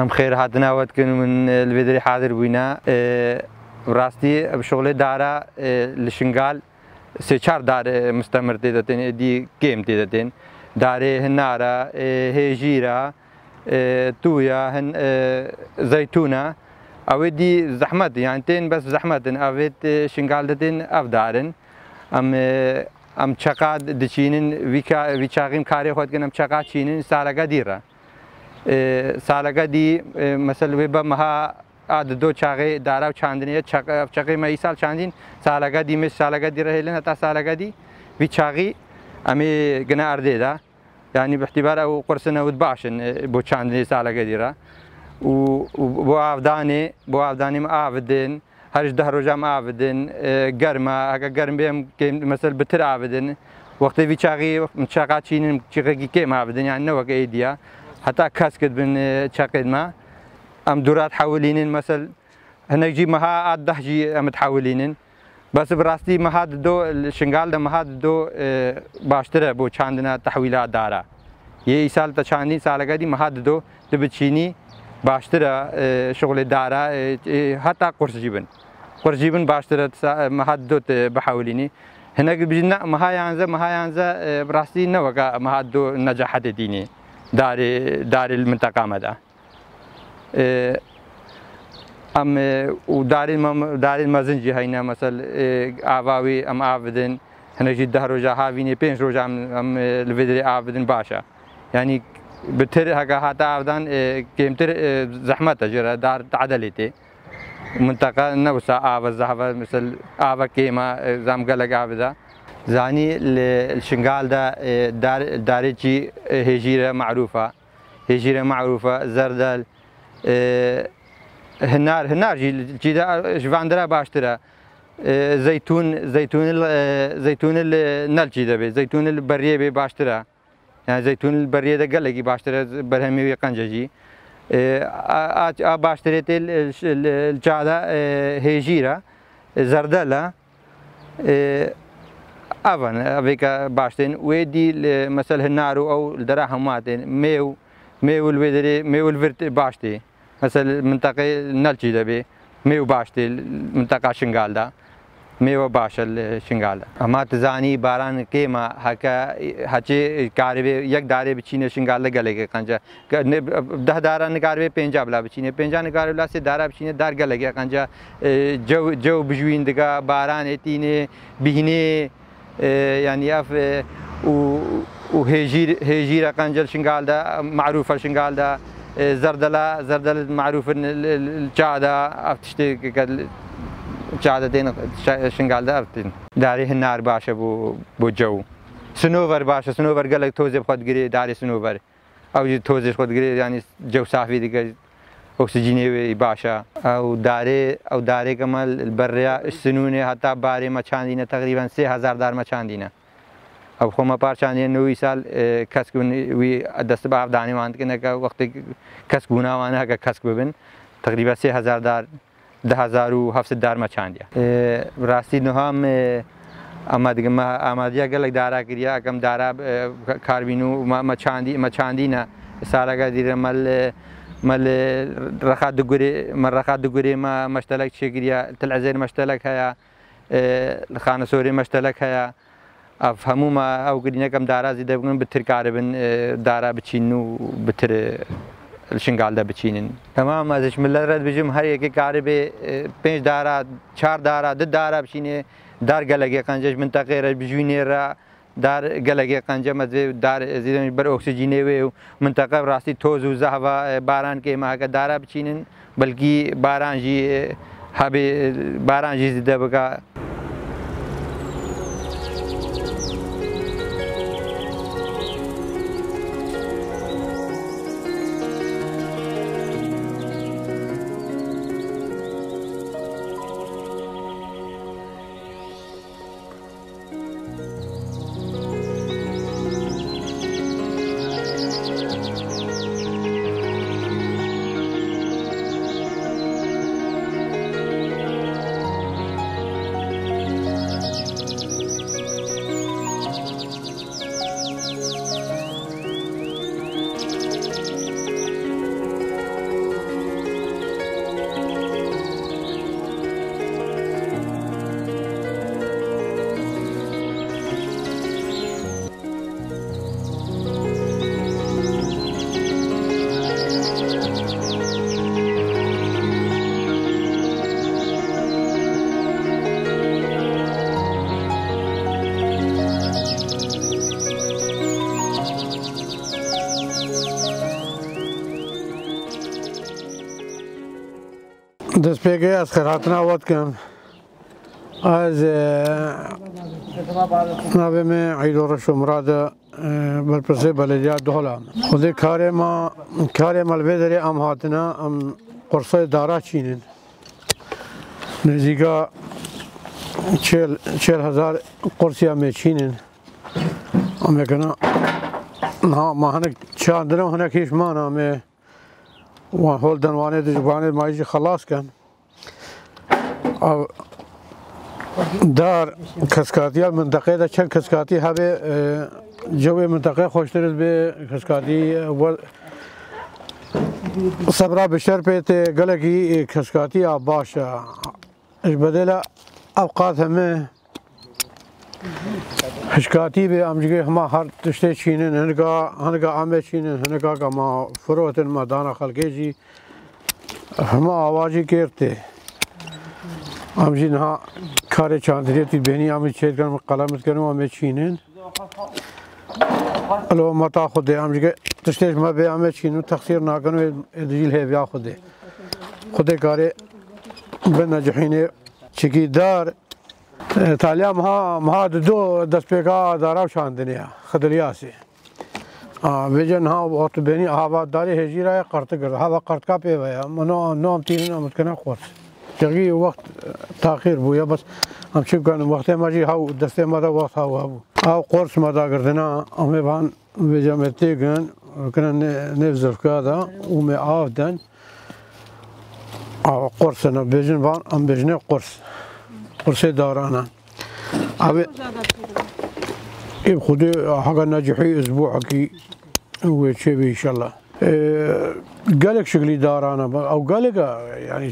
ام خير هاتنا ودكن من الفيدري حاضر بينا براستي بشغل دارا لشنغال سيشار دار مستمر تيدتين دي جيم تيدتين داري هنارا هيجيرا تويا هن زيتونة أودي زحمة يعني تين بس زحمة أود شنغال تين أفدارن ام چقاد دچینن ویچاقیم کاری خود کنم چقاد چینن سالگا دیره سالگا دی مثلا ویبا مها عاد دو چاقی دارا چاندنی چاقی ما سال چاندین سالگا دی مش سالگا دی رهلن حتی سالگا دی ویچاقی امی گنا ارده دا يعني باعتبار او قرصنا ودباشن بو چاندنی سالگا دیره و بو عفدانی ما عفدن هرج ده روزا ما عفدن گرما اگه گرم بیم که مثلا بتر عفدن وقتی ویچاقی چاقات چینن چاقی که ما عفدن يعني نوع ایدیا حتى كاسكت بن شاقد ما ام دورات حولينين مثلا هنا يجي مها عاد دهجي ام تحولينين بس براستي مها دو الشنغال ده مها دو باشتره بو چاندنا تحويلات دارا ये साल तछानी साल का दी महादो तबचीनी बाश्तरा शगल दारा हाता कुर्जीबन बाश्तरा महादो बहावलिनी هناك بجنا مهايانزا براستي نوكا مهادو نجاحات ديني دار المنطقة مدى ام ودار المزنجي هينا مثلا عواوي ام عابدن هنا جي ده روجا هاويني بينش روجا ام الفيدري عابدن باشا يعني بتر هكا هاتا عابدان كيمتر زحمة جرا دار تعدلتي منطقة نوسا آوا الزهفة مثل آوا كيما زامقلق عابدا زاني الشنغال ده دارجي هجيرة معروفة زردل هنار جي ده جواندرا باشترا زيتون النل جي ده بي زيتون البرية بي باشترا يعني زيتون البرية ده قلقي باشترا برهمي ويقنجا جي باشتريت الجادة هجيرة زردلة أفن أبيكا باشتين ويدي مثلا النارو أو الدراهم ماتين ميو الفيدري ميو الفرت باشتي مثلا منطقة نلشي دبي ميو باشتي منطقة شنغال دا ميو باش الشنغال أما تزاني باران كيما هكا كاربي يك داري بتشينه شنغال لقلقة كنجا ده دارا نكاربي بنجاب لا بتشينه بنجا نكاربي لا سي دارا بتشينه دار قلقة كنجا جو بجوين دكا باران اتينه بهني يعني ياف وهجيرة كنجا الشنغال دا معروفة الشنغال دا زردل معروف الجادة أفتشتي جادتين شنغال دا أفتين داري النار باشا بو جو سنوفر باشا سنوفر قالك توزي بخد قري داري سنوفر أو توزي بخد قري يعني جو صافي ديك أكسجيني باشا أو داري كمال البرية السنونة حتى باري ما چاندينه تقريبا 3000 دار ما چاندينه अब खोमा पार चांदी नवी साल खसक वी दस्त बाप दानी मान के नका वक्त खसक गुना वाना का खसक बिन तकरीबन 3000 दार 10000 हफ्ते दार में चांदिया रास्ती नहाम आमादिया गलक दारा क्रिया कम दारा खारबिनु मचांदी ना सारा का दिर मल रखा दगुरे ما مشتلك شكريا تلعزير مشتلك هيا الخانة سوري مشتلك هيا أفهموا ما أو قدينا كم دارا زيدا بقولن بتر كاربن دارا بتشينو بتر الشنغال دا بتشينن تمام ازش ملل رد بجم هر یک كاربه 5 دارا 4 دارا 10 دارا بشينه دار قلقه قنجش منطقه رد بجوينه را دار قلقه قنجه مزه دار زيدا بر اكسجينه و منطقه راسي توز و زهوا باران کے ما دارا بتشينن بلکي باران جي هبه باران جي زيدا بقى دست پیگه از خیراتنا وقت کم از نوی من عیدور شمراد برپرسه بلدیات دهلام خودی کار ملوی داری ام هاتنا ام قرصه دارا چینن نزدیکا 40,000 قرصی هم چینن ام یکنا ما هنگ چاندنم هنگ هیچ مانا ام وان هول دنوانه دجوانه مایجی خلاص کن دار کسکاتی منطقه دا چند کسکاتی هبه جوی منطقه خوشتر به کسکاتی و صبرا بشر پیت گلگی کسکاتی باشه اش بدل اوقات همه هشکاتی به امجگی هما هر تشته چینن هنگا آمه چینن هنگا که ما فروتن ما دانا خلقه جی هما آوازی کرده امجی نها کار چاندریتی بینی آمی چید کنم قلمت کنم آمه چینن الو متا خوده امجگی تشتهش ما به آمه چینن تقصیر ناکنم ادجیل هیویا خوده کاره به نجحینه چکی دار تعلیم ها دو دست پیکا دارا شاندنیا خدلیاسی ویژن ها وقت بینی هوا داری هجیرا قرط کرد هوا قرط کا پیویا منو نام تیرین آمد کنه خورد چگی وقت تاخیر بویا بس هم چیپ کنم وقت ماجی ها دسته مادا وقت ها بو ها قرص مادا کردنا امی بان ویژن متیگن کنن نفذر کادا و می آفدن قرصنا ویژن بان ام ویژن قرصه دارانا أبي خذي حاجة ناجحي أسبوع كي هو شيء إن شاء الله قالك شغلي دارانا أو قالك يعني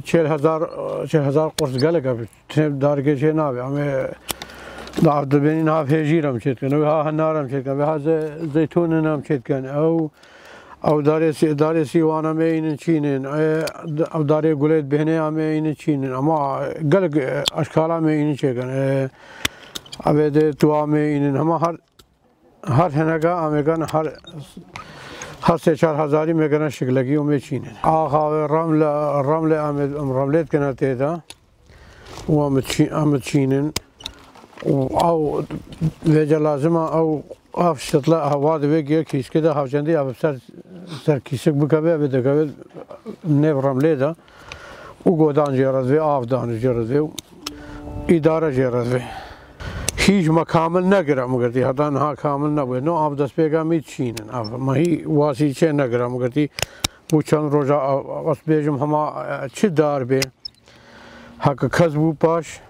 شيل هزار قرص قالك دار كي شيء نابي أمي دعوت بيني ناف هجيرة مشيت كان وها هنارة مشيت كان وها زيتون نام مشيت كان أو داري سيوانا مين تشينين أو داري قليت بهنا مين تشينين أما قلق أشكالا مين تشيكن أبدا توا مين هما هر هنگا أميكان هر 4,000 ميكان شكلكي ومي تشينين آخا رملة كانت تيدا وأم تشينين أو وجه لازمة أو أفشتلا هوا دبي كيس كده هاوشندي أبصر سر كيسك بكبه بدكبه نفرم ليدا وقودان جرز في آفدان جرز في إدارة جرز في هیچ مکامل نگرم مگردی هدان ها کامل نبود نو آب دست پیغامی چینن ما هی واسی چه نگرم مگردی بو چند روزا اس بیجم هما چه دار به حق کسبو پاش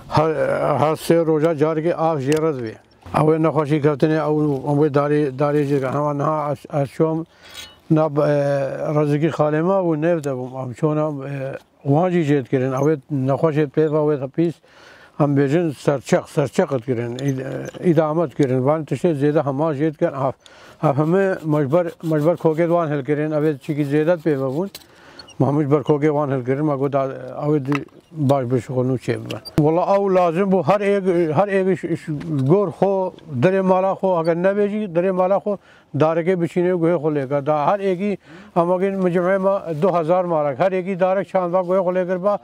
هر سه روزا جارگی آب جرز بی او نخوشی کفتنه او داری جرگا همان ها اشوم نب رزقی خالما و نفده بوم هم چونم واجی جد کردن او نخوشی پیدا و تپیس هم بیشتر سرچقت کردن ادامت کردن وان تشت زیاده همه جد کردن همه مجبور کوکت وان هل کردن اوه چیزی زیادت پیدا بود مجبور کوکت وان هل کردن ما گفت اوه باش بشکنو چه بود والله او لازم بود هر ایک گور خو در مالا خو اگر نبیجی در مالا خو دارگه بچینه گوه خلیگا دا هر ایکی اما گین مجموعه ما 2,000 مارک هر ایکی دارک چند با گوه خلیگر با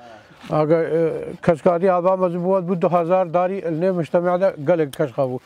اگر کسکاتی آبا مضبوط بود 2,000 داری النه مجتمع دا گلگ کش خابو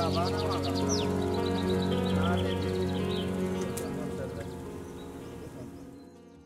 بابا